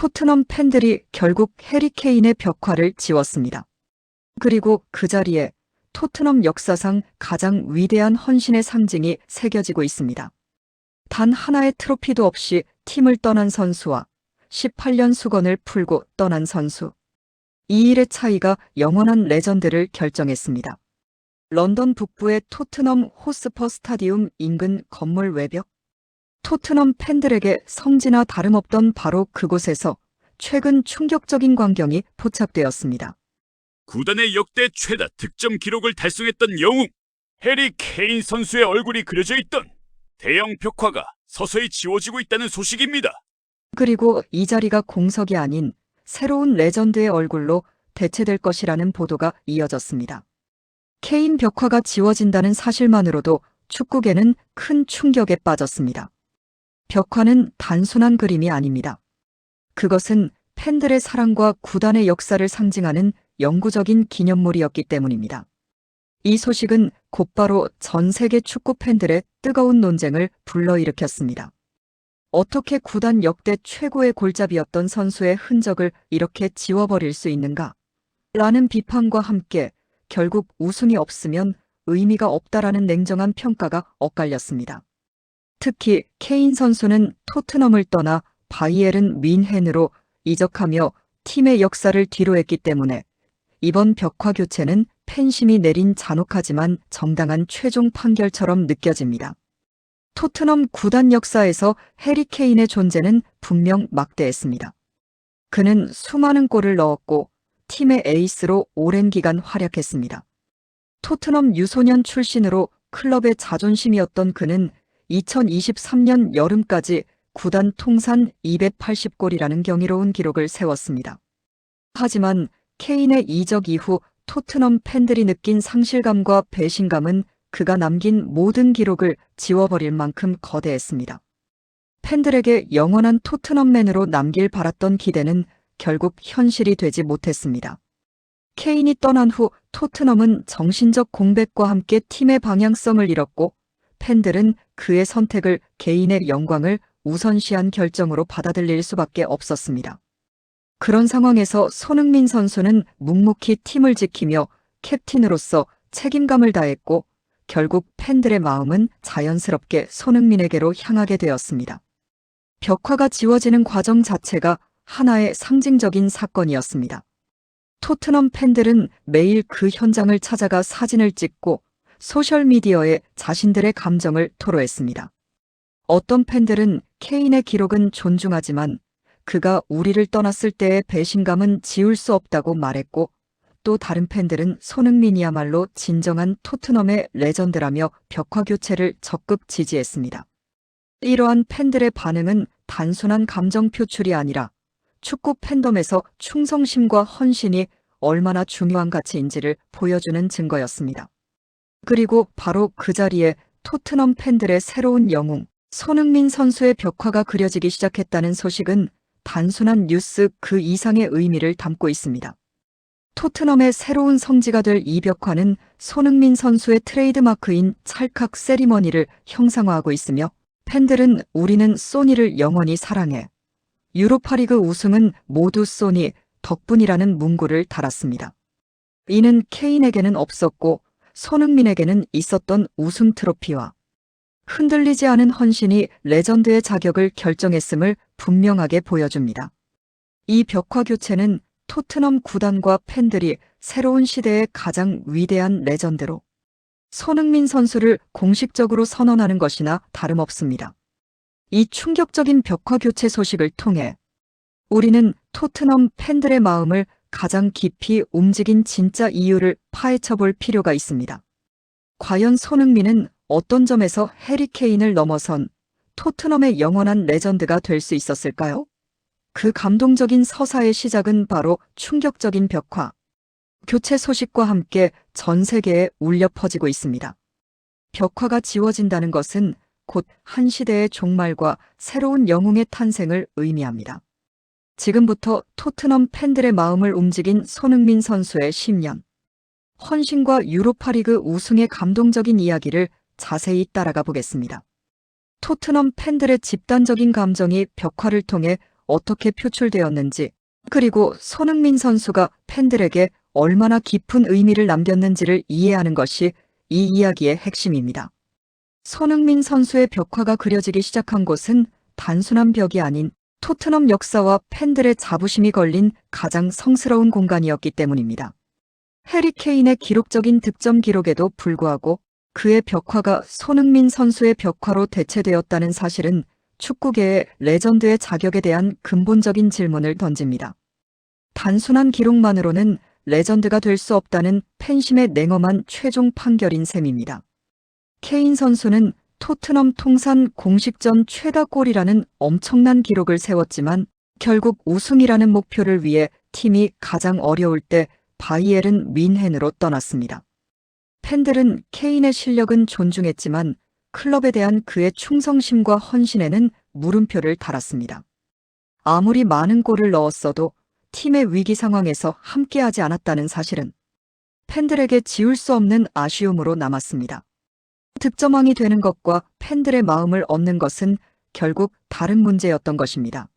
토트넘 팬들이 결국 해리 케인의 벽화를 지웠습니다. 그리고 그 자리에 토트넘 역사상 가장 위대한 헌신의 상징이 새겨지고 있습니다. 단 하나의 트로피도 없이 팀을 떠난 선수와 18년 수건을 풀고 떠난 선수. 이 일의 차이가 영원한 레전드를 결정했습니다. 런던 북부의 토트넘 호스퍼 스타디움 인근 건물 외벽. 토트넘 팬들에게 성지나 다름없던 바로 그곳에서 최근 충격적인 광경이 포착되었습니다. 구단의 역대 최다 득점 기록을 달성했던 영웅 해리 케인 선수의 얼굴이 그려져 있던 대형 벽화가 서서히 지워지고 있다는 소식입니다. 그리고 이 자리가 공석이 아닌 새로운 레전드의 얼굴로 대체될 것이라는 보도가 이어졌습니다. 케인 벽화가 지워진다는 사실만으로도 축구계는 큰 충격에 빠졌습니다. 벽화는 단순한 그림이 아닙니다. 그것은 팬들의 사랑과 구단의 역사를 상징하는 영구적인 기념물이었기 때문입니다. 이 소식은 곧바로 전 세계 축구 팬들의 뜨거운 논쟁을 불러일으켰습니다. 어떻게 구단 역대 최고의 골잡이였던 선수의 흔적을 이렇게 지워버릴 수 있는가? 라는 비판과 함께 결국 우승이 없으면 의미가 없다라는 냉정한 평가가 엇갈렸습니다. 특히 케인 선수는 토트넘을 떠나 바이에른 뮌헨으로 이적하며 팀의 역사를 뒤로했기 때문에 이번 벽화 교체는 팬심이 내린 잔혹하지만 정당한 최종 판결처럼 느껴집니다. 토트넘 구단 역사에서 해리 케인의 존재는 분명 막대했습니다. 그는 수많은 골을 넣었고 팀의 에이스로 오랜 기간 활약했습니다. 토트넘 유소년 출신으로 클럽의 자존심이었던 그는 2023년 여름까지 구단 통산 280골이라는 경이로운 기록을 세웠습니다. 하지만 케인의 이적 이후 토트넘 팬들이 느낀 상실감과 배신감은 그가 남긴 모든 기록을 지워버릴 만큼 거대했습니다. 팬들에게 영원한 토트넘맨으로 남길 바랐던 기대는 결국 현실이 되지 못했습니다. 케인이 떠난 후 토트넘은 정신적 공백과 함께 팀의 방향성을 잃었고 팬들은 그의 선택을 개인의 영광을 우선시한 결정으로 받아들일 수밖에 없었습니다. 그런 상황에서 손흥민 선수는 묵묵히 팀을 지키며 캡틴으로서 책임감을 다했고 결국 팬들의 마음은 자연스럽게 손흥민에게로 향하게 되었습니다. 벽화가 지워지는 과정 자체가 하나의 상징적인 사건이었습니다. 토트넘 팬들은 매일 그 현장을 찾아가 사진을 찍고 소셜미디어에 자신들의 감정을 토로했습니다. 어떤 팬들은 케인의 기록은 존중하지만 그가 우리를 떠났을 때의 배신감은 지울 수 없다고 말했고 또 다른 팬들은 손흥민이야말로 진정한 토트넘의 레전드라며 벽화 교체를 적극 지지했습니다. 이러한 팬들의 반응은 단순한 감정 표출이 아니라 축구 팬덤에서 충성심과 헌신이 얼마나 중요한 가치인지를 보여주는 증거였습니다. 그리고 바로 그 자리에 토트넘 팬들의 새로운 영웅, 손흥민 선수의 벽화가 그려지기 시작했다는 소식은 단순한 뉴스 그 이상의 의미를 담고 있습니다. 토트넘의 새로운 성지가 될 이 벽화는 손흥민 선수의 트레이드마크인 찰칵 세리머니를 형상화하고 있으며 팬들은 우리는 소니를 영원히 사랑해. 유로파리그 우승은 모두 소니 덕분이라는 문구를 달았습니다. 이는 케인에게는 없었고 손흥민에게는 있었던 우승 트로피와 흔들리지 않은 헌신이 레전드의 자격을 결정했음을 분명하게 보여줍니다. 이 벽화 교체는 토트넘 구단과 팬들이 새로운 시대의 가장 위대한 레전드로 손흥민 선수를 공식적으로 선언하는 것이나 다름없습니다. 이 충격적인 벽화 교체 소식을 통해 우리는 토트넘 팬들의 마음을 가장 깊이 움직인 진짜 이유를 파헤쳐 볼 필요가 있습니다. 과연 손흥민은 어떤 점에서 해리 케인을 넘어선 토트넘의 영원한 레전드가 될 수 있었을까요? 그 감동적인 서사의 시작은 바로 충격적인 벽화 교체 소식과 함께 전 세계에 울려 퍼지고 있습니다. 벽화가 지워진다는 것은 곧 한 시대의 종말과 새로운 영웅의 탄생을 의미합니다. 지금부터 토트넘 팬들의 마음을 움직인 손흥민 선수의 10년, 헌신과 유로파리그 우승의 감동적인 이야기를 자세히 따라가 보겠습니다. 토트넘 팬들의 집단적인 감정이 벽화를 통해 어떻게 표출되었는지, 그리고 손흥민 선수가 팬들에게 얼마나 깊은 의미를 남겼는지를 이해하는 것이 이 이야기의 핵심입니다. 손흥민 선수의 벽화가 그려지기 시작한 곳은 단순한 벽이 아닌 토트넘 역사와 팬들의 자부심이 걸린 가장 성스러운 공간이었기 때문입니다. 해리 케인의 기록적인 득점 기록에도 불구하고 그의 벽화가 손흥민 선수의 벽화로 대체되었다는 사실은 축구계의 레전드의 자격에 대한 근본적인 질문을 던집니다. 단순한 기록만으로는 레전드가 될 수 없다는 팬심의 냉엄한 최종 판결인 셈입니다. 케인 선수는 토트넘 통산 공식전 최다골이라는 엄청난 기록을 세웠지만 결국 우승이라는 목표를 위해 팀이 가장 어려울 때 바이에른 뮌헨으로 떠났습니다. 팬들은 케인의 실력은 존중했지만 클럽에 대한 그의 충성심과 헌신에는 물음표를 달았습니다. 아무리 많은 골을 넣었어도 팀의 위기 상황에서 함께하지 않았다는 사실은 팬들에게 지울 수 없는 아쉬움으로 남았습니다. 득점왕이 되는 것과 팬들의 마음을 얻는 것은 결국 다른 문제였던 것입니다.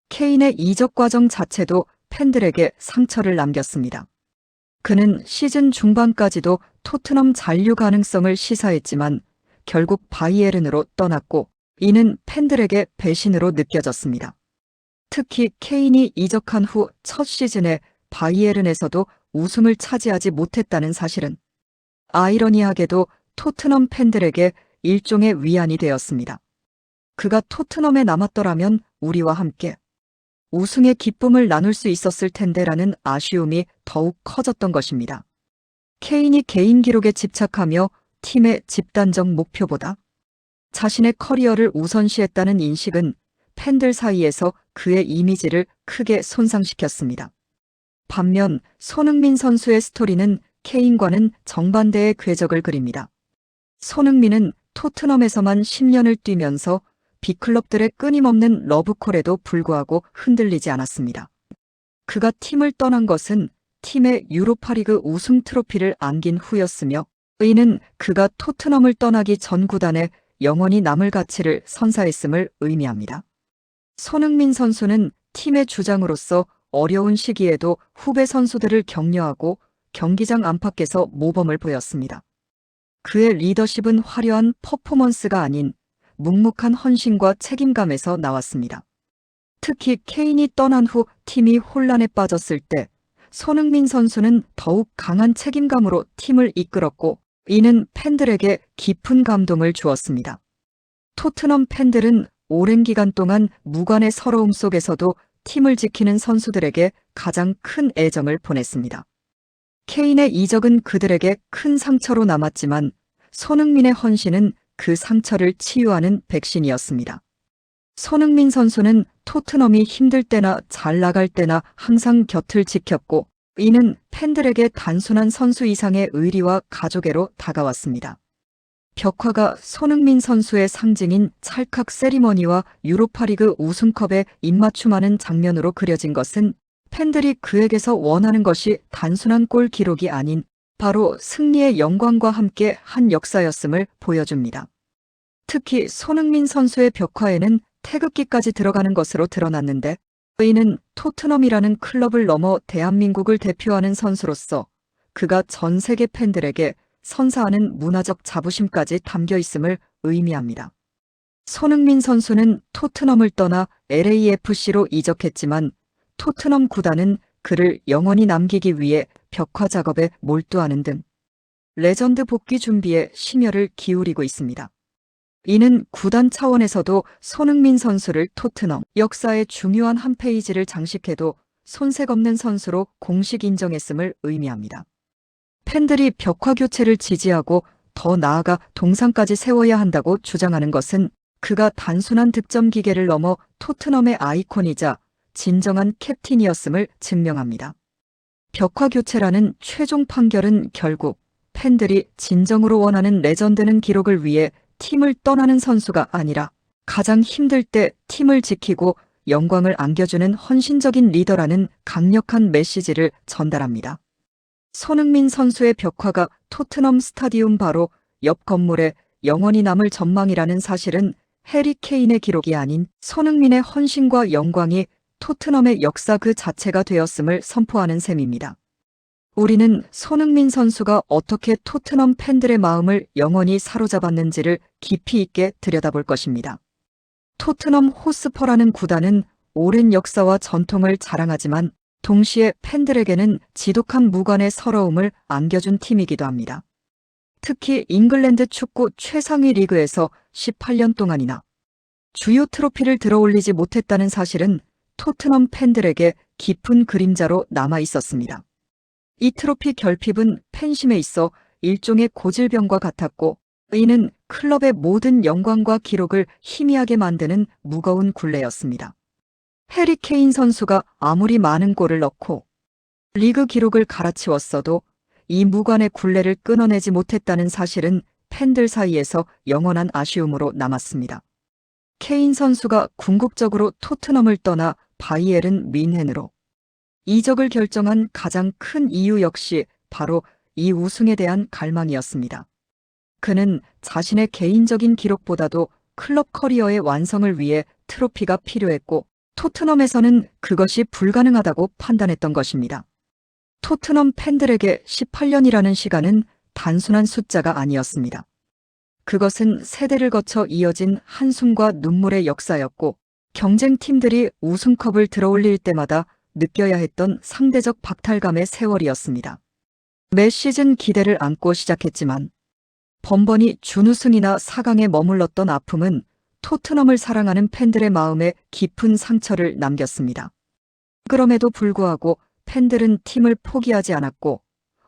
케인의 이적 과정 자체도 팬들에게 상처를 남겼습니다. 그는 시즌 중반까지도 토트넘 잔류 가능성을 시사했지만 결국 바이에른으로 떠났고 이는 팬들에게 배신으로 느껴졌습니다. 특히 케인이 이적한 후 첫 시즌에 바이에른에서도 우승을 차지하지 못했다는 사실은 아이러니하게도 토트넘 팬들에게 일종의 위안이 되었습니다. 그가 토트넘에 남았더라면 우리와 함께 우승의 기쁨을 나눌 수 있었을 텐데라는 아쉬움이 더욱 커졌던 것입니다. 케인이 개인 기록에 집착하며 팀의 집단적 목표보다 자신의 커리어를 우선시했다는 인식은 팬들 사이에서 그의 이미지를 크게 손상시켰습니다. 반면 손흥민 선수의 스토리는 케인과는 정반대의 궤적을 그립니다. 손흥민은 토트넘에서만 10년을 뛰면서 빅클럽들의 끊임없는 러브콜에도 불구하고 흔들리지 않았습니다. 그가 팀을 떠난 것은 팀의 유로파리그 우승 트로피를 안긴 후였으며 이는 그가 토트넘을 떠나기 전 구단에 영원히 남을 가치를 선사했음을 의미합니다. 손흥민 선수는 팀의 주장으로서 어려운 시기에도 후배 선수들을 격려하고 경기장 안팎에서 모범을 보였습니다. 그의 리더십은 화려한 퍼포먼스가 아닌 묵묵한 헌신과 책임감에서 나왔습니다. 특히 케인이 떠난 후 팀이 혼란에 빠졌을 때 손흥민 선수는 더욱 강한 책임감으로 팀을 이끌었고 이는 팬들에게 깊은 감동을 주었습니다. 토트넘 팬들은 오랜 기간 동안 무관의 서러움 속에서도 팀을 지키는 선수들에게 가장 큰 애정을 보냈습니다. 케인의 이적은 그들에게 큰 상처로 남았지만 손흥민의 헌신은 그 상처를 치유하는 백신이었습니다. 손흥민 선수는 토트넘이 힘들 때나 잘 나갈 때나 항상 곁을 지켰고 이는 팬들에게 단순한 선수 이상의 의리와 가족애로 다가왔습니다. 벽화가 손흥민 선수의 상징인 찰칵 세리머니와 유로파리그 우승컵에 입맞춤하는 장면으로 그려진 것은 팬들이 그에게서 원하는 것이 단순한 골 기록이 아닌 바로 승리의 영광과 함께 한 역사였음을 보여줍니다. 특히 손흥민 선수의 벽화에는 태극기까지 들어가는 것으로 드러났는데 이는 토트넘이라는 클럽을 넘어 대한민국을 대표하는 선수로서 그가 전 세계 팬들에게 선사하는 문화적 자부심까지 담겨 있음을 의미합니다. 손흥민 선수는 토트넘을 떠나 LAFC로 이적했지만 토트넘 구단은 그를 영원히 남기기 위해 벽화 작업에 몰두하는 등 레전드 복귀 준비에 심혈을 기울이고 있습니다. 이는 구단 차원에서도 손흥민 선수를 토트넘 역사의 중요한 한 페이지를 장식해도 손색 없는 선수로 공식 인정했음을 의미합니다. 팬들이 벽화 교체를 지지하고 더 나아가 동상까지 세워야 한다고 주장하는 것은 그가 단순한 득점 기계를 넘어 토트넘의 아이콘이자 진정한 캡틴이었음을 증명합니다. 벽화 교체라는 최종 판결은 결국 팬들이 진정으로 원하는 레전드는 기록을 위해 팀을 떠나는 선수가 아니라 가장 힘들 때 팀을 지키고 영광을 안겨주는 헌신적인 리더라는 강력한 메시지를 전달합니다. 손흥민 선수의 벽화가 토트넘 스타디움 바로 옆 건물에 영원히 남을 전망이라는 사실은 해리 케인의 기록이 아닌 손흥민의 헌신과 영광이 토트넘의 역사 그 자체가 되었음을 선포하는 셈입니다. 우리는 손흥민 선수가 어떻게 토트넘 팬들의 마음을 영원히 사로잡았는지를 깊이 있게 들여다볼 것입니다. 토트넘 호스퍼라는 구단은 오랜 역사와 전통을 자랑하지만 동시에 팬들에게는 지독한 무관의 서러움을 안겨준 팀이기도 합니다. 특히 잉글랜드 축구 최상위 리그에서 18년 동안이나 주요 트로피를 들어올리지 못했다는 사실은 토트넘 팬들에게 깊은 그림자로 남아 있었습니다. 이 트로피 결핍은 팬심에 있어 일종의 고질병과 같았고, 이는 클럽의 모든 영광과 기록을 희미하게 만드는 무거운 굴레였습니다. 해리 케인 선수가 아무리 많은 골을 넣고 리그 기록을 갈아치웠어도 이 무관의 굴레를 끊어내지 못했다는 사실은 팬들 사이에서 영원한 아쉬움으로 남았습니다. 케인 선수가 궁극적으로 토트넘을 떠나 바이에른 뮌헨으로 이적을 결정한 가장 큰 이유 역시 바로 이 우승에 대한 갈망이었습니다. 그는 자신의 개인적인 기록보다도 클럽 커리어의 완성을 위해 트로피가 필요했고, 토트넘에서는 그것이 불가능하다고 판단했던 것입니다. 토트넘 팬들에게 18년이라는 시간은 단순한 숫자가 아니었습니다. 그것은 세대를 거쳐 이어진 한숨과 눈물의 역사였고, 경쟁팀들이 우승컵을 들어올릴 때마다 느껴야 했던 상대적 박탈감의 세월이었습니다. 매 시즌 기대를 안고 시작했지만 번번이 준우승이나 4강에 머물렀던 아픔은 토트넘을 사랑하는 팬들의 마음에 깊은 상처를 남겼습니다. 그럼에도 불구하고 팬들은 팀을 포기하지 않았고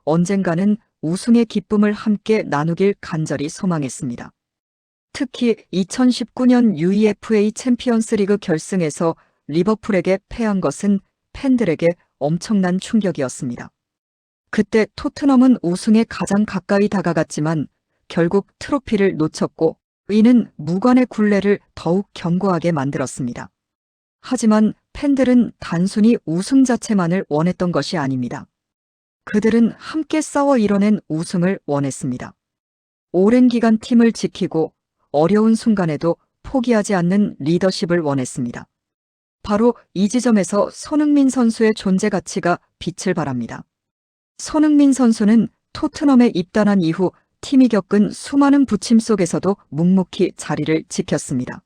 언젠가는 우승의 기쁨을 함께 나누길 간절히 소망했습니다. 특히 2019년 UEFA 챔피언스리그 결승에서 리버풀에게 패한 것은 팬들에게 엄청난 충격이었습니다. 그때 토트넘은 우승에 가장 가까이 다가갔지만 결국 트로피를 놓쳤고, 이는 무관의 굴레를 더욱 견고하게 만들었습니다. 하지만 팬들은 단순히 우승 자체만을 원했던 것이 아닙니다. 그들은 함께 싸워 이뤄낸 우승을 원했습니다. 오랜 기간 팀을 지키고 어려운 순간에도 포기하지 않는 리더십을 원했습니다. 바로 이 지점에서 손흥민 선수의 존재 가치가 빛을 발합니다. 손흥민 선수는 토트넘에 입단한 이후 팀이 겪은 수많은 부침 속에서도 묵묵히 자리를 지켰습니다.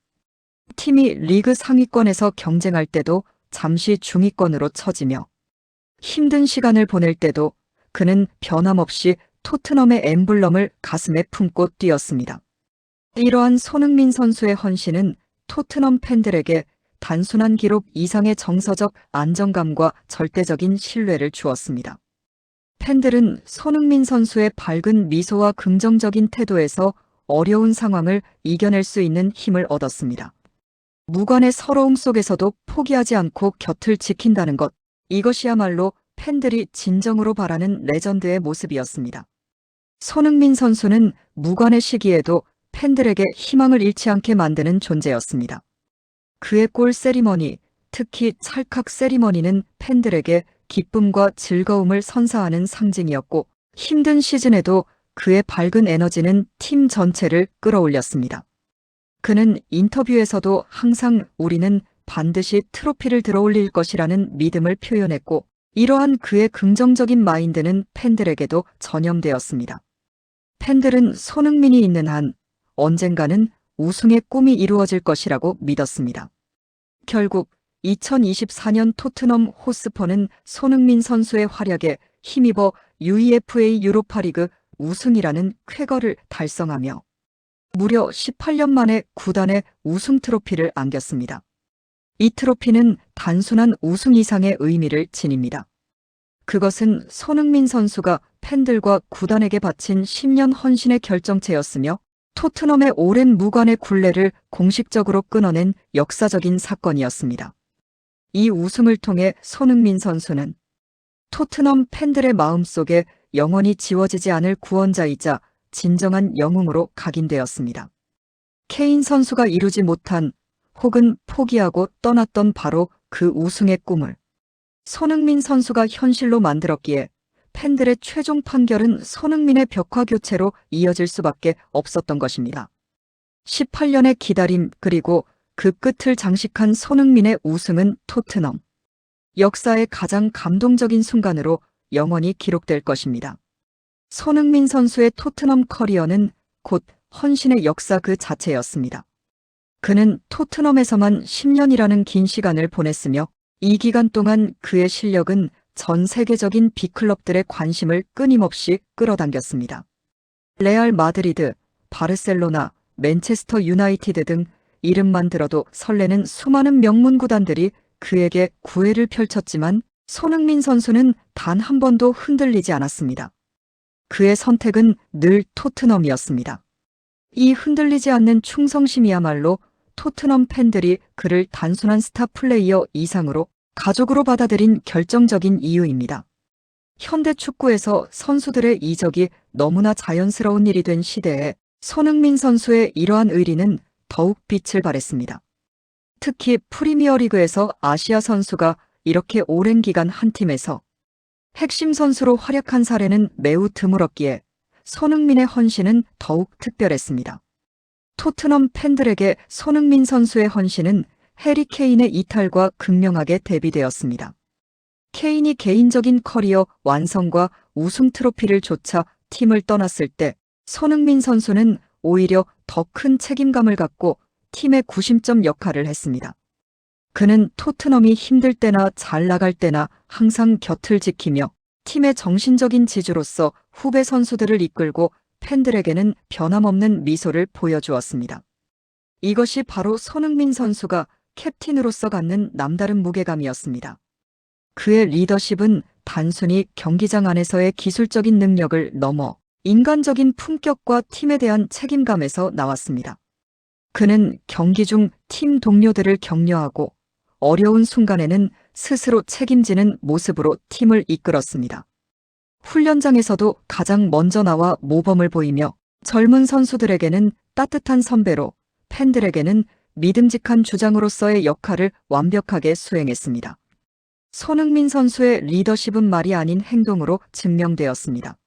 팀이 리그 상위권에서 경쟁할 때도 잠시 중위권으로 처지며 힘든 시간을 보낼 때도 그는 변함없이 토트넘의 엠블럼을 가슴에 품고 뛰었습니다. 이러한 손흥민 선수의 헌신은 토트넘 팬들에게 단순한 기록 이상의 정서적 안정감과 절대적인 신뢰를 주었습니다. 팬들은 손흥민 선수의 밝은 미소와 긍정적인 태도에서 어려운 상황을 이겨낼 수 있는 힘을 얻었습니다. 무관의 서러움 속에서도 포기하지 않고 곁을 지킨다는 것, 이것이야말로 팬들이 진정으로 바라는 레전드의 모습이었습니다. 손흥민 선수는 무관의 시기에도 팬들에게 희망을 잃지 않게 만드는 존재였습니다. 그의 골 세리머니, 특히 찰칵 세리머니는 팬들에게 기쁨과 즐거움을 선사하는 상징이었고, 힘든 시즌에도 그의 밝은 에너지는 팀 전체를 끌어올렸습니다. 그는 인터뷰에서도 항상 우리는 반드시 트로피를 들어올릴 것이라는 믿음을 표현했고, 이러한 그의 긍정적인 마인드는 팬들에게도 전염되었습니다. 팬들은 손흥민이 있는 한 언젠가는 우승의 꿈이 이루어질 것이라고 믿었습니다. 결국 2024년 토트넘 호스퍼는 손흥민 선수의 활약에 힘입어 UEFA 유로파리그 우승이라는 쾌거를 달성하며 무려 18년 만에 구단의 우승 트로피를 안겼습니다. 이 트로피는 단순한 우승 이상의 의미를 지닙니다. 그것은 손흥민 선수가 팬들과 구단에게 바친 10년 헌신의 결정체였으며 토트넘의 오랜 무관의 굴레를 공식적으로 끊어낸 역사적인 사건이었습니다. 이 우승을 통해 손흥민 선수는 토트넘 팬들의 마음속에 영원히 지워지지 않을 구원자이자 진정한 영웅으로 각인되었습니다. 케인 선수가 이루지 못한 혹은 포기하고 떠났던 바로 그 우승의 꿈을 손흥민 선수가 현실로 만들었기에 팬들의 최종 판결은 손흥민의 벽화 교체로 이어질 수밖에 없었던 것입니다. 18년의 기다림 그리고 그 끝을 장식한 손흥민의 우승은 토트넘 역사의 가장 감동적인 순간으로 영원히 기록될 것입니다. 손흥민 선수의 토트넘 커리어는 곧 헌신의 역사 그 자체였습니다. 그는 토트넘에서만 10년이라는 긴 시간을 보냈으며 이 기간 동안 그의 실력은 전 세계적인 빅클럽들의 관심을 끊임없이 끌어당겼습니다. 레알 마드리드, 바르셀로나, 맨체스터 유나이티드 등 이름만 들어도 설레는 수많은 명문 구단들이 그에게 구애를 펼쳤지만 손흥민 선수는 단 한 번도 흔들리지 않았습니다. 그의 선택은 늘 토트넘이었습니다. 이 흔들리지 않는 충성심이야말로 토트넘 팬들이 그를 단순한 스타 플레이어 이상으로 가족으로 받아들인 결정적인 이유입니다. 현대 축구에서 선수들의 이적이 너무나 자연스러운 일이 된 시대에 손흥민 선수의 이러한 의리는 더욱 빛을 발했습니다. 특히 프리미어리그에서 아시아 선수가 이렇게 오랜 기간 한 팀에서 핵심 선수로 활약한 사례는 매우 드물었기에 손흥민의 헌신은 더욱 특별했습니다. 토트넘 팬들에게 손흥민 선수의 헌신은 해리 케인의 이탈과 극명하게 대비되었습니다. 케인이 개인적인 커리어 완성과 우승 트로피를 좇아 팀을 떠났을 때 손흥민 선수는 오히려 더 큰 책임감을 갖고 팀의 구심점 역할을 했습니다. 그는 토트넘이 힘들 때나 잘 나갈 때나 항상 곁을 지키며 팀의 정신적인 지주로서 후배 선수들을 이끌고 팬들에게는 변함없는 미소를 보여주었습니다. 이것이 바로 손흥민 선수가 캡틴으로서 갖는 남다른 무게감이었습니다. 그의 리더십은 단순히 경기장 안에서의 기술적인 능력을 넘어 인간적인 품격과 팀에 대한 책임감에서 나왔습니다. 그는 경기 중 팀 동료들을 격려하고 어려운 순간에는 스스로 책임지는 모습으로 팀을 이끌었습니다. 훈련장에서도 가장 먼저 나와 모범을 보이며 젊은 선수들에게는 따뜻한 선배로 팬들에게는 믿음직한 주장으로서의 역할을 완벽하게 수행했습니다. 손흥민 선수의 리더십은 말이 아닌 행동으로 증명되었습니다.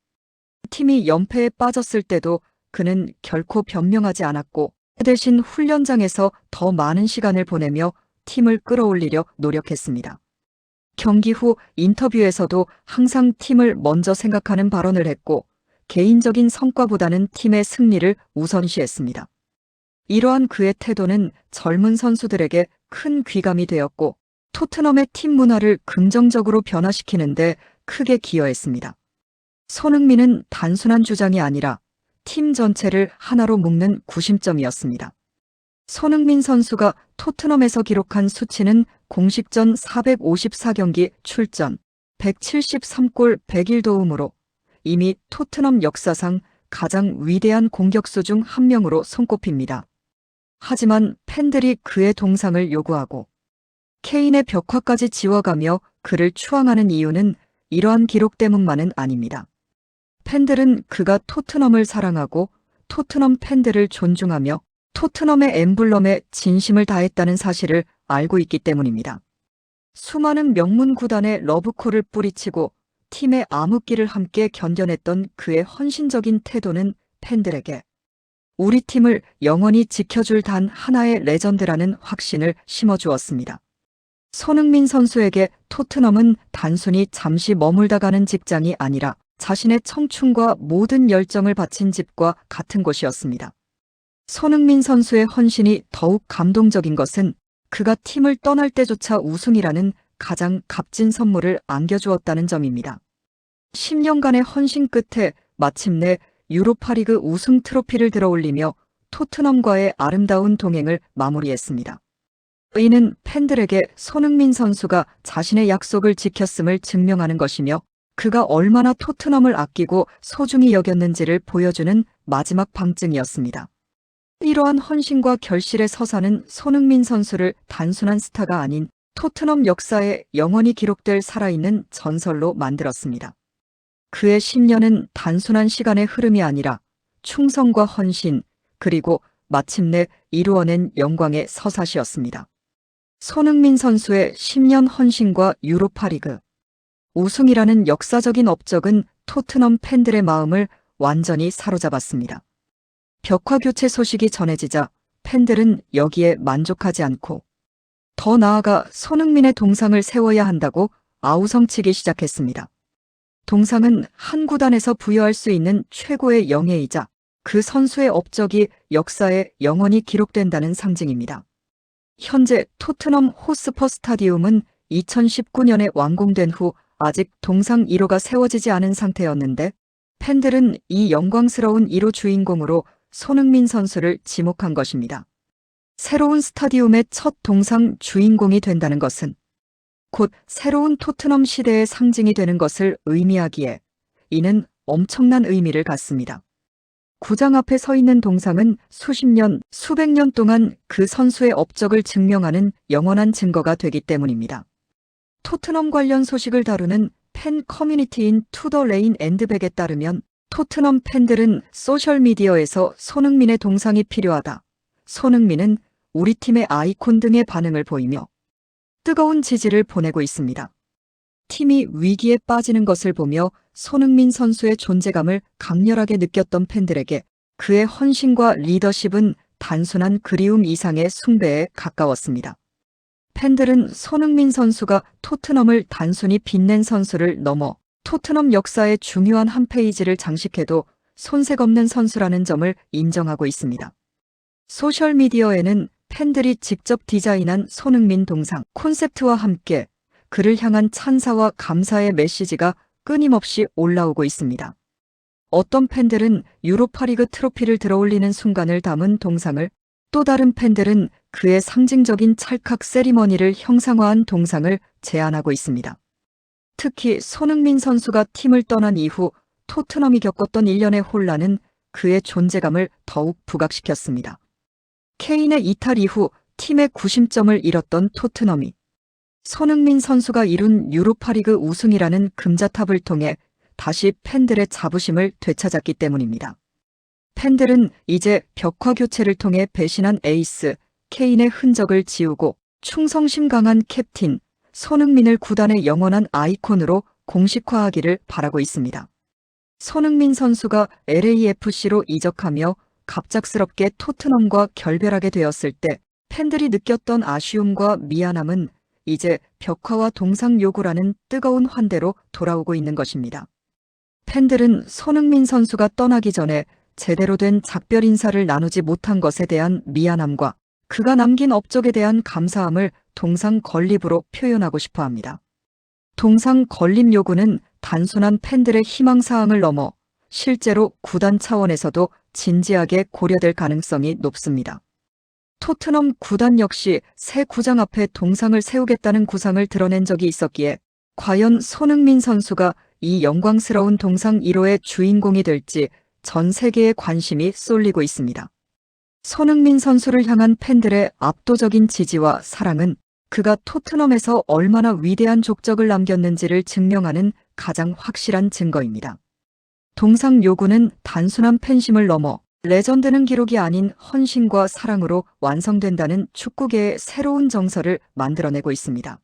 팀이 연패에 빠졌을 때도 그는 결코 변명하지 않았고 대신 훈련장에서 더 많은 시간을 보내며 팀을 끌어올리려 노력했습니다. 경기 후 인터뷰에서도 항상 팀을 먼저 생각하는 발언을 했고 개인적인 성과보다는 팀의 승리를 우선시했습니다. 이러한 그의 태도는 젊은 선수들에게 큰 귀감이 되었고 토트넘의 팀 문화를 긍정적으로 변화시키는데 크게 기여했습니다. 손흥민은 단순한 주장이 아니라 팀 전체를 하나로 묶는 구심점이었습니다. 손흥민 선수가 토트넘에서 기록한 수치는 공식전 454경기 출전, 173골 101도움으로 이미 토트넘 역사상 가장 위대한 공격수 중 한 명으로 손꼽힙니다. 하지만 팬들이 그의 동상을 요구하고 케인의 벽화까지 지워가며 그를 추앙하는 이유는 이러한 기록 때문만은 아닙니다. 팬들은 그가 토트넘을 사랑하고 토트넘 팬들을 존중하며 토트넘의 엠블럼에 진심을 다했다는 사실을 알고 있기 때문입니다. 수많은 명문 구단의 러브콜을 뿌리치고 팀의 암흑기를 함께 견뎌냈던 그의 헌신적인 태도는 팬들에게 우리 팀을 영원히 지켜줄 단 하나의 레전드라는 확신을 심어주었습니다. 손흥민 선수에게 토트넘은 단순히 잠시 머물다 가는 직장이 아니라 자신의 청춘과 모든 열정을 바친 집과 같은 곳이었습니다. 손흥민 선수의 헌신이 더욱 감동적인 것은 그가 팀을 떠날 때조차 우승이라는 가장 값진 선물을 안겨주었다는 점입니다. 10년간의 헌신 끝에 마침내 유로파리그 우승 트로피를 들어올리며 토트넘과의 아름다운 동행을 마무리했습니다. 이는 팬들에게 손흥민 선수가 자신의 약속을 지켰음을 증명하는 것이며 그가 얼마나 토트넘을 아끼고 소중히 여겼는지를 보여주는 마지막 방증이었습니다. 이러한 헌신과 결실의 서사는 손흥민 선수를 단순한 스타가 아닌 토트넘 역사에 영원히 기록될 살아있는 전설로 만들었습니다. 그의 10년은 단순한 시간의 흐름이 아니라 충성과 헌신, 그리고 마침내 이루어낸 영광의 서사시였습니다. 손흥민 선수의 10년 헌신과 유로파리그 우승이라는 역사적인 업적은 토트넘 팬들의 마음을 완전히 사로잡았습니다. 벽화 교체 소식이 전해지자 팬들은 여기에 만족하지 않고 더 나아가 손흥민의 동상을 세워야 한다고 아우성치기 시작했습니다. 동상은 한 구단에서 부여할 수 있는 최고의 영예이자 그 선수의 업적이 역사에 영원히 기록된다는 상징입니다. 현재 토트넘 호스퍼 스타디움은 2019년에 완공된 후 아직 동상 1호가 세워지지 않은 상태였는데 팬들은 이 영광스러운 1호 주인공으로 손흥민 선수를 지목한 것입니다. 새로운 스타디움의 첫 동상 주인공이 된다는 것은 곧 새로운 토트넘 시대의 상징이 되는 것을 의미하기에 이는 엄청난 의미를 갖습니다. 구장 앞에 서 있는 동상은 수십 년, 수백 년 동안 그 선수의 업적을 증명하는 영원한 증거가 되기 때문입니다. 토트넘 관련 소식을 다루는 팬 커뮤니티인 투더 레인 앤드백에 따르면 토트넘 팬들은 소셜미디어에서 손흥민의 동상이 필요하다. 손흥민은 우리 팀의 아이콘 등의 반응을 보이며 뜨거운 지지를 보내고 있습니다. 팀이 위기에 빠지는 것을 보며 손흥민 선수의 존재감을 강렬하게 느꼈던 팬들에게 그의 헌신과 리더십은 단순한 그리움 이상의 숭배에 가까웠습니다. 팬들은 손흥민 선수가 토트넘을 단순히 빛낸 선수를 넘어 토트넘 역사의 중요한 한 페이지를 장식해도 손색 없는 선수라는 점을 인정하고 있습니다. 소셜미디어에는 팬들이 직접 디자인한 손흥민 동상 콘셉트와 함께 그를 향한 찬사와 감사의 메시지가 끊임없이 올라오고 있습니다. 어떤 팬들은 유로파리그 트로피를 들어올리는 순간을 담은 동상을, 또 다른 팬들은 그의 상징적인 찰칵 세리머니를 형상화한 동상을 제안하고 있습니다. 특히 손흥민 선수가 팀을 떠난 이후 토트넘이 겪었던 일련의 혼란은 그의 존재감을 더욱 부각시켰습니다. 케인의 이탈 이후 팀의 구심점을 잃었던 토트넘이 손흥민 선수가 이룬 유로파리그 우승이라는 금자탑을 통해 다시 팬들의 자부심을 되찾았기 때문입니다. 팬들은 이제 벽화 교체를 통해 배신한 에이스 케인의 흔적을 지우고 충성심 강한 캡틴 손흥민을 구단의 영원한 아이콘으로 공식화하기를 바라고 있습니다. 손흥민 선수가 LAFC로 이적하며 갑작스럽게 토트넘과 결별하게 되었을 때 팬들이 느꼈던 아쉬움과 미안함은 이제 벽화와 동상 요구라는 뜨거운 환대로 돌아오고 있는 것입니다. 팬들은 손흥민 선수가 떠나기 전에 제대로 된 작별 인사를 나누지 못한 것에 대한 미안함과 그가 남긴 업적에 대한 감사함을 동상 건립으로 표현하고 싶어 합니다. 동상 건립 요구는 단순한 팬들의 희망사항을 넘어 실제로 구단 차원에서도 진지하게 고려될 가능성이 높습니다. 토트넘 구단 역시 새 구장 앞에 동상을 세우겠다는 구상을 드러낸 적이 있었기에 과연 손흥민 선수가 이 영광스러운 동상 1호의 주인공이 될지 전 세계의 관심이 쏠리고 있습니다. 손흥민 선수를 향한 팬들의 압도적인 지지와 사랑은 그가 토트넘에서 얼마나 위대한 족적을 남겼는지를 증명하는 가장 확실한 증거입니다. 동상 요구는 단순한 팬심을 넘어 레전드는 기록이 아닌 헌신과 사랑으로 완성된다는 축구계의 새로운 정서를 만들어내고 있습니다.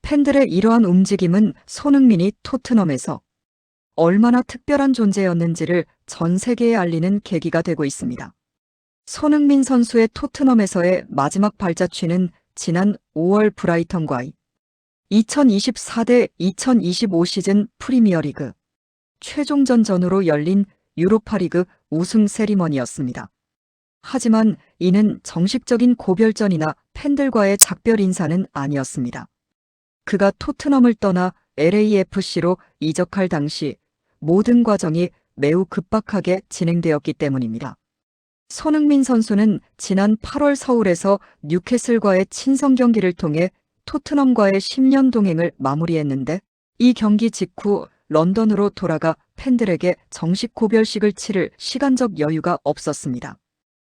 팬들의 이러한 움직임은 손흥민이 토트넘에서 얼마나 특별한 존재였는지를 전 세계에 알리는 계기가 되고 있습니다. 손흥민 선수의 토트넘에서의 마지막 발자취는 지난 5월 브라이턴과의 2024대 2025 시즌 프리미어리그 최종전전으로 열린 유로파리그 우승 세리머니였습니다. 하지만 이는 정식적인 고별전이나 팬들과의 작별 인사는 아니었습니다. 그가 토트넘을 떠나 LAFC로 이적할 당시 모든 과정이 매우 급박하게 진행되었기 때문입니다. 손흥민 선수는 지난 8월 서울에서 뉴캐슬과의 친선 경기를 통해 토트넘과의 10년 동행을 마무리했는데 이 경기 직후 런던으로 돌아가 팬들에게 정식 고별식을 치를 시간적 여유가 없었습니다.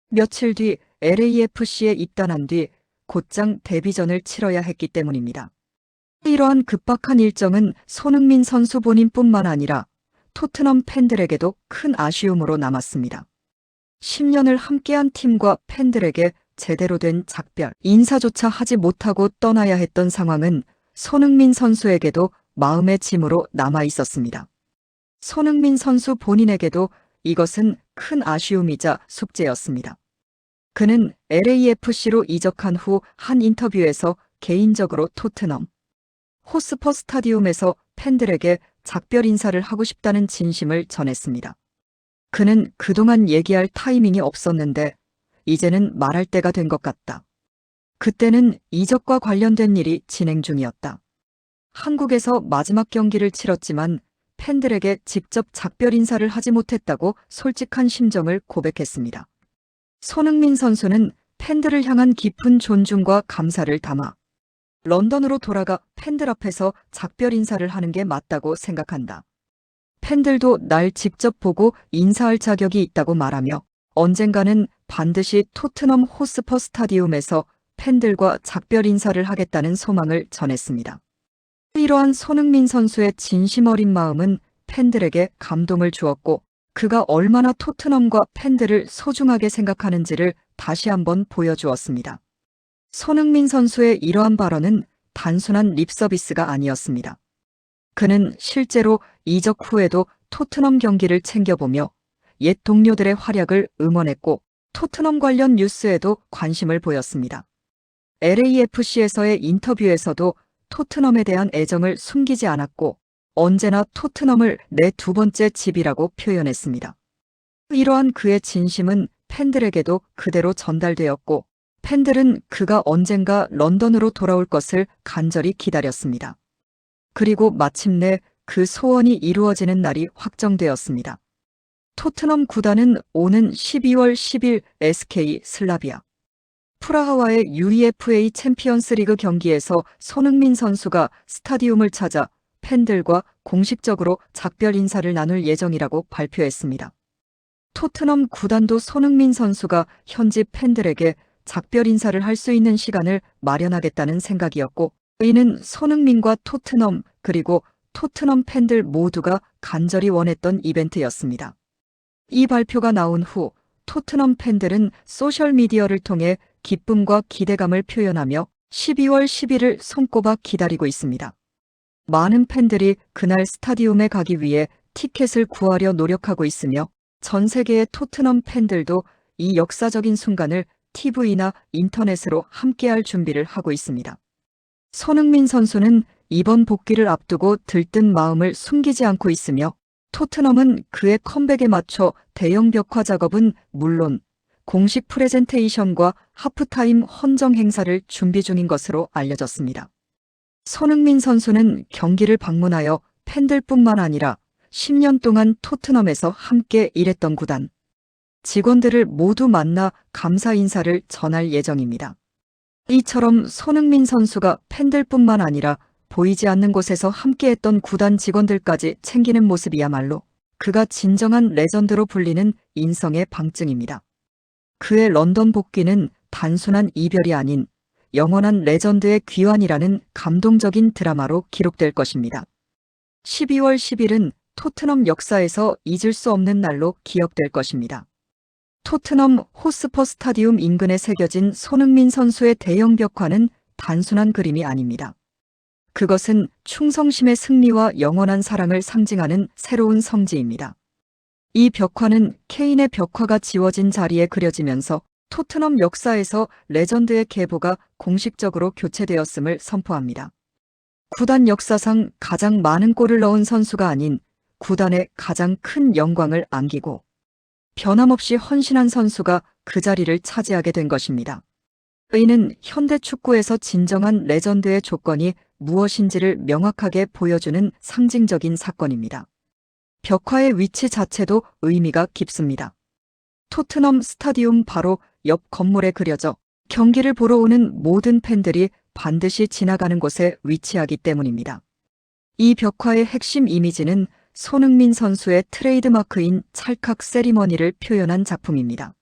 며칠 뒤 LAFC에 입단한 뒤 곧장 데뷔전을 치러야 했기 때문입니다. 이러한 급박한 일정은 손흥민 선수 본인뿐만 아니라 토트넘 팬들에게도 큰 아쉬움으로 남았습니다. 10년을 함께한 팀과 팬들에게 제대로 된 작별, 인사조차 하지 못하고 떠나야 했던 상황은 손흥민 선수에게도 마음의 짐으로 남아 있었습니다. 손흥민 선수 본인에게도 이것은 큰 아쉬움이자 숙제였습니다. 그는 LAFC로 이적한 후 한 인터뷰에서 개인적으로 토트넘 호스퍼 스타디움에서 팬들에게 작별 인사를 하고 싶다는 진심을 전했습니다. 그는 그동안 얘기할 타이밍이 없었는데 이제는 말할 때가 된 것 같다. 그때는 이적과 관련된 일이 진행 중이었다. 한국에서 마지막 경기를 치렀지만 팬들에게 직접 작별 인사를 하지 못했다고 솔직한 심정을 고백했습니다. 손흥민 선수는 팬들을 향한 깊은 존중과 감사를 담아 런던으로 돌아가 팬들 앞에서 작별 인사를 하는 게 맞다고 생각한다. 팬들도 날 직접 보고 인사할 자격이 있다고 말하며 언젠가는 반드시 토트넘 호스퍼 스타디움에서 팬들과 작별 인사를 하겠다는 소망을 전했습니다. 이러한 손흥민 선수의 진심 어린 마음은 팬들에게 감동을 주었고 그가 얼마나 토트넘과 팬들을 소중하게 생각하는지를 다시 한번 보여주었습니다. 손흥민 선수의 이러한 발언은 단순한 립서비스가 아니었습니다. 그는 실제로 이적 후에도 토트넘 경기를 챙겨보며 옛 동료들의 활약을 응원했고 토트넘 관련 뉴스에도 관심을 보였습니다. LAFC에서의 인터뷰에서도 토트넘에 대한 애정을 숨기지 않았고 언제나 토트넘을 내 두 번째 집이라고 표현했습니다. 이러한 그의 진심은 팬들에게도 그대로 전달되었고 팬들은 그가 언젠가 런던으로 돌아올 것을 간절히 기다렸습니다. 그리고 마침내 그 소원이 이루어지는 날이 확정되었습니다. 토트넘 구단은 오는 12월 10일 SK 슬라비아 프라하와의 UEFA 챔피언스 리그 경기에서 손흥민 선수가 스타디움을 찾아 팬들과 공식적으로 작별 인사를 나눌 예정이라고 발표했습니다. 토트넘 구단도 손흥민 선수가 현지 팬들에게 작별 인사를 할 수 있는 시간을 마련하겠다는 생각이었고 이는 손흥민과 토트넘 그리고 토트넘 팬들 모두가 간절히 원했던 이벤트였습니다. 이 발표가 나온 후 토트넘 팬들은 소셜미디어를 통해 기쁨과 기대감을 표현하며 12월 10일을 손꼽아 기다리고 있습니다. 많은 팬들이 그날 스타디움에 가기 위해 티켓을 구하려 노력하고 있으며 전 세계의 토트넘 팬들도 이 역사적인 순간을 TV나 인터넷으로 함께할 준비를 하고 있습니다. 손흥민 선수는 이번 복귀를 앞두고 들뜬 마음을 숨기지 않고 있으며 토트넘은 그의 컴백에 맞춰 대형 벽화 작업은 물론 공식 프레젠테이션과 하프타임 헌정 행사를 준비 중인 것으로 알려졌습니다. 손흥민 선수는 경기를 방문하여 팬들뿐만 아니라 10년 동안 토트넘에서 함께 일했던 구단 직원들을 모두 만나 감사 인사를 전할 예정입니다. 이처럼 손흥민 선수가 팬들뿐만 아니라 보이지 않는 곳에서 함께했던 구단 직원들까지 챙기는 모습이야말로 그가 진정한 레전드로 불리는 인성의 방증입니다. 그의 런던 복귀는 단순한 이별이 아닌 영원한 레전드의 귀환이라는 감동적인 드라마로 기록될 것입니다. 12월 10일은 토트넘 역사에서 잊을 수 없는 날로 기억될 것입니다. 토트넘 호스퍼 스타디움 인근에 새겨진 손흥민 선수의 대형 벽화는 단순한 그림이 아닙니다. 그것은 충성심의 승리와 영원한 사랑을 상징하는 새로운 성지입니다. 이 벽화는 케인의 벽화가 지워진 자리에 그려지면서 토트넘 역사에서 레전드의 계보가 공식적으로 교체되었음을 선포합니다. 구단 역사상 가장 많은 골을 넣은 선수가 아닌 구단의 가장 큰 영광을 안기고 변함없이 헌신한 선수가 그 자리를 차지하게 된 것입니다. 이는 현대 축구에서 진정한 레전드의 조건이 무엇인지를 명확하게 보여주는 상징적인 사건입니다. 벽화의 위치 자체도 의미가 깊습니다. 토트넘 스타디움 바로 옆 건물에 그려져 경기를 보러 오는 모든 팬들이 반드시 지나가는 곳에 위치하기 때문입니다. 이 벽화의 핵심 이미지는 손흥민 선수의 트레이드마크인 찰칵 세리머니를 표현한 작품입니다.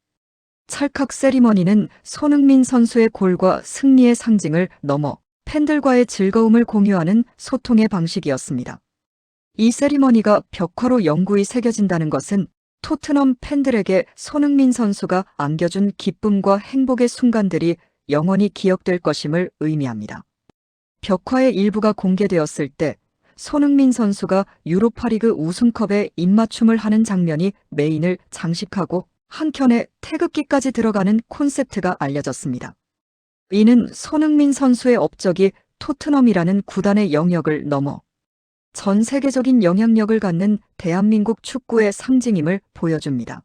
찰칵 세리머니는 손흥민 선수의 골과 승리의 상징을 넘어 팬들과의 즐거움을 공유하는 소통의 방식이었습니다. 이 세리머니가 벽화로 영구히 새겨진다는 것은 토트넘 팬들에게 손흥민 선수가 안겨준 기쁨과 행복의 순간들이 영원히 기억될 것임을 의미합니다. 벽화의 일부가 공개되었을 때 손흥민 선수가 유로파리그 우승컵에 입맞춤을 하는 장면이 메인을 장식하고 한켠에 태극기까지 들어가는 콘셉트가 알려졌습니다. 이는 손흥민 선수의 업적이 토트넘이라는 구단의 영역을 넘어 전 세계적인 영향력을 갖는 대한민국 축구의 상징임을 보여줍니다.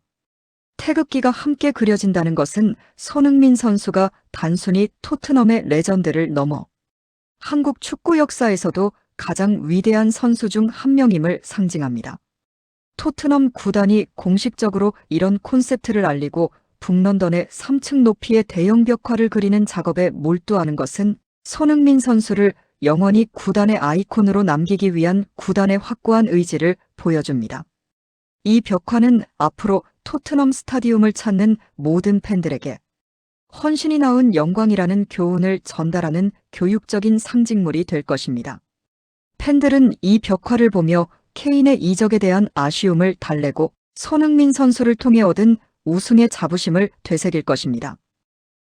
태극기가 함께 그려진다는 것은 손흥민 선수가 단순히 토트넘의 레전드를 넘어 한국 축구 역사에서도 가장 위대한 선수 중 한 명임을 상징합니다. 토트넘 구단이 공식적으로 이런 콘셉트를 알리고 북런던의 3층 높이의 대형 벽화를 그리는 작업에 몰두하는 것은 손흥민 선수를 영원히 구단의 아이콘으로 남기기 위한 구단의 확고한 의지를 보여줍니다. 이 벽화는 앞으로 토트넘 스타디움을 찾는 모든 팬들에게 헌신이 낳은 영광이라는 교훈을 전달하는 교육적인 상징물이 될 것입니다. 팬들은 이 벽화를 보며 케인의 이적에 대한 아쉬움을 달래고 손흥민 선수를 통해 얻은 우승의 자부심을 되새길 것입니다.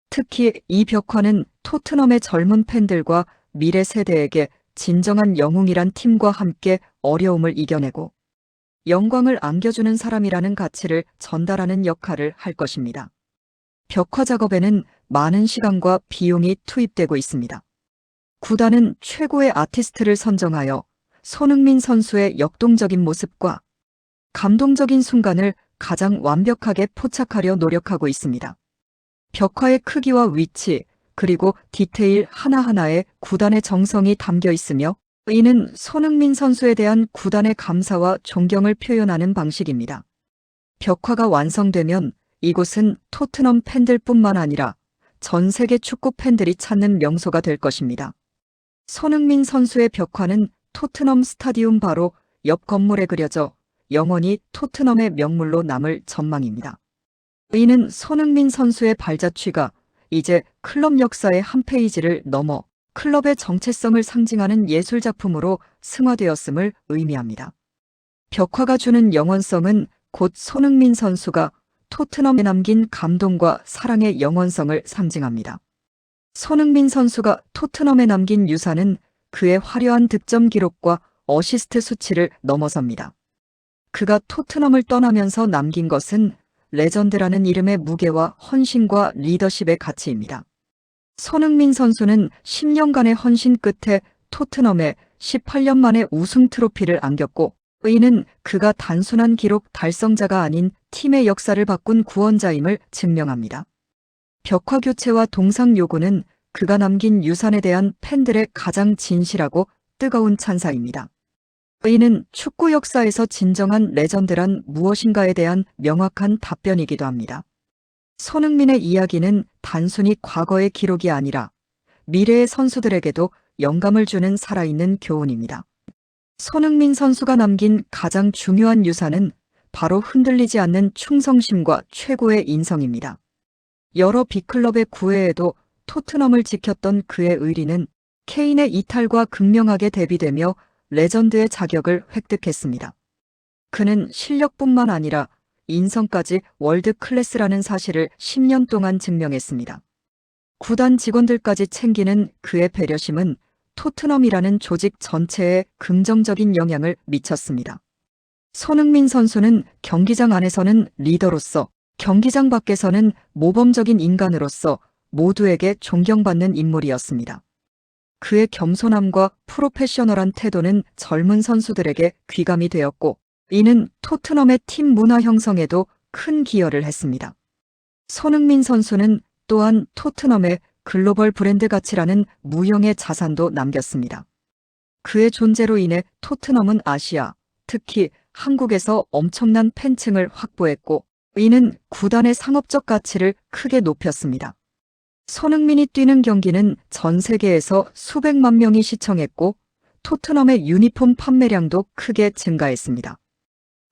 특히 이 벽화는 토트넘의 젊은 팬들과 미래 세대에게 진정한 영웅이란 팀과 함께 어려움을 이겨내고 영광을 안겨주는 사람이라는 가치를 전달하는 역할을 할 것입니다. 벽화 작업에는 많은 시간과 비용이 투입되고 있습니다. 구단은 최고의 아티스트를 선정하여 손흥민 선수의 역동적인 모습과 감동적인 순간을 가장 완벽하게 포착하려 노력하고 있습니다. 벽화의 크기와 위치, 그리고 디테일 하나하나에 구단의 정성이 담겨 있으며 이는 손흥민 선수에 대한 구단의 감사와 존경을 표현하는 방식입니다. 벽화가 완성되면 이곳은 토트넘 팬들뿐만 아니라 전 세계 축구 팬들이 찾는 명소가 될 것입니다. 손흥민 선수의 벽화는 토트넘 스타디움 바로 옆 건물에 그려져 영원히 토트넘의 명물로 남을 전망입니다. 이는 손흥민 선수의 발자취가 이제 클럽 역사의 한 페이지를 넘어 클럽의 정체성을 상징하는 예술작품으로 승화되었음을 의미합니다. 벽화가 주는 영원성은 곧 손흥민 선수가 토트넘에 남긴 감동과 사랑의 영원성을 상징합니다. 손흥민 선수가 토트넘에 남긴 유산은 그의 화려한 득점 기록과 어시스트 수치를 넘어섭니다. 그가 토트넘을 떠나면서 남긴 것은 레전드라는 이름의 무게와 헌신과 리더십의 가치입니다. 손흥민 선수는 10년간의 헌신 끝에 토트넘에 18년 만에 우승 트로피를 안겼고 이는 그가 단순한 기록 달성자가 아닌 팀의 역사를 바꾼 구원자임을 증명합니다. 벽화 교체와 동상 요구는 그가 남긴 유산에 대한 팬들의 가장 진실하고 뜨거운 찬사입니다. 이는 축구 역사에서 진정한 레전드란 무엇인가에 대한 명확한 답변이기도 합니다. 손흥민의 이야기는 단순히 과거의 기록이 아니라 미래의 선수들에게도 영감을 주는 살아있는 교훈입니다. 손흥민 선수가 남긴 가장 중요한 유산은 바로 흔들리지 않는 충성심과 최고의 인성입니다. 여러 빅클럽의 구애에도 토트넘을 지켰던 그의 의리는 케인의 이탈과 극명하게 대비되며 레전드의 자격을 획득했습니다. 그는 실력뿐만 아니라 인성까지 월드 클래스라는 사실을 10년 동안 증명했습니다. 구단 직원들까지 챙기는 그의 배려심은 토트넘이라는 조직 전체에 긍정적인 영향을 미쳤습니다. 손흥민 선수는 경기장 안에서는 리더로서, 경기장 밖에서는 모범적인 인간으로서 모두에게 존경받는 인물이었습니다. 그의 겸손함과 프로페셔널한 태도는 젊은 선수들에게 귀감이 되었고 이는 토트넘의 팀 문화 형성에도 큰 기여를 했습니다. 손흥민 선수는 또한 토트넘의 글로벌 브랜드 가치라는 무형의 자산도 남겼습니다. 그의 존재로 인해 토트넘은 아시아, 특히 한국에서 엄청난 팬층을 확보했고 이는 구단의 상업적 가치를 크게 높였습니다. 손흥민이 뛰는 경기는 전 세계에서 수백만 명이 시청했고 토트넘의 유니폼 판매량도 크게 증가했습니다.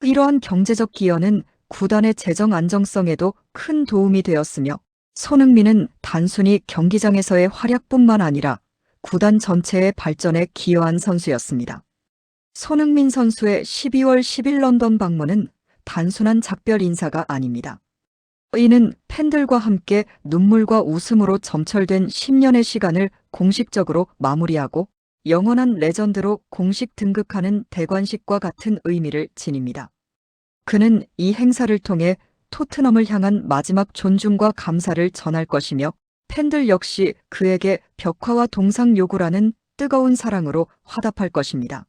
이러한 경제적 기여는 구단의 재정 안정성에도 큰 도움이 되었으며 손흥민은 단순히 경기장에서의 활약뿐만 아니라 구단 전체의 발전에 기여한 선수였습니다. 손흥민 선수의 12월 10일 런던 방문은 단순한 작별 인사가 아닙니다. 이는 팬들과 함께 눈물과 웃음으로 점철된 10년의 시간을 공식적으로 마무리하고 영원한 레전드로 공식 등극하는 대관식과 같은 의미를 지닙니다. 그는 이 행사를 통해 토트넘을 향한 마지막 존중과 감사를 전할 것이며 팬들 역시 그에게 벽화와 동상 요구라는 뜨거운 사랑으로 화답할 것입니다.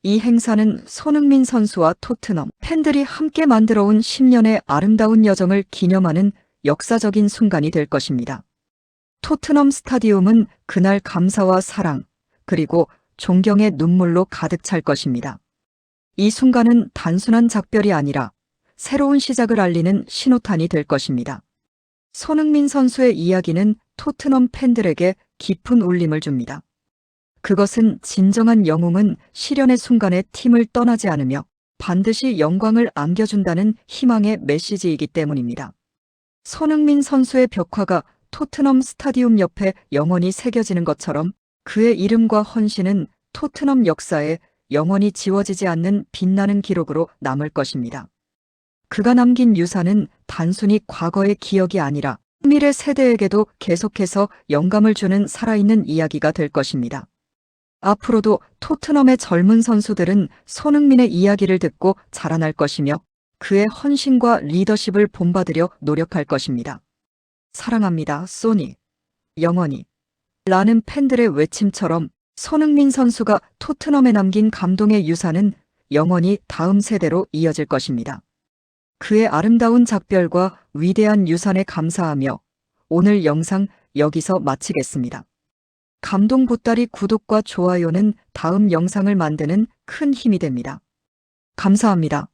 이 행사는 손흥민 선수와 토트넘 팬들이 함께 만들어온 10년의 아름다운 여정을 기념하는 역사적인 순간이 될 것입니다. 토트넘 스타디움은 그날 감사와 사랑, 그리고 존경의 눈물로 가득 찰 것입니다. 이 순간은 단순한 작별이 아니라 새로운 시작을 알리는 신호탄이 될 것입니다. 손흥민 선수의 이야기는 토트넘 팬들에게 깊은 울림을 줍니다. 그것은 진정한 영웅은 시련의 순간에 팀을 떠나지 않으며 반드시 영광을 안겨준다는 희망의 메시지이기 때문입니다. 손흥민 선수의 벽화가 토트넘 스타디움 옆에 영원히 새겨지는 것처럼 그의 이름과 헌신은 토트넘 역사에 영원히 지워지지 않는 빛나는 기록으로 남을 것입니다. 그가 남긴 유산은 단순히 과거의 기억이 아니라 미래 세대에게도 계속해서 영감을 주는 살아있는 이야기가 될 것입니다. 앞으로도 토트넘의 젊은 선수들은 손흥민의 이야기를 듣고 자라날 것이며 그의 헌신과 리더십을 본받으려 노력할 것입니다. 사랑합니다, 소니. 영원히. 라는 팬들의 외침처럼 손흥민 선수가 토트넘에 남긴 감동의 유산은 영원히 다음 세대로 이어질 것입니다. 그의 아름다운 작별과 위대한 유산에 감사하며 오늘 영상 여기서 마치겠습니다. 감동 보따리 구독과 좋아요는 다음 영상을 만드는 큰 힘이 됩니다. 감사합니다.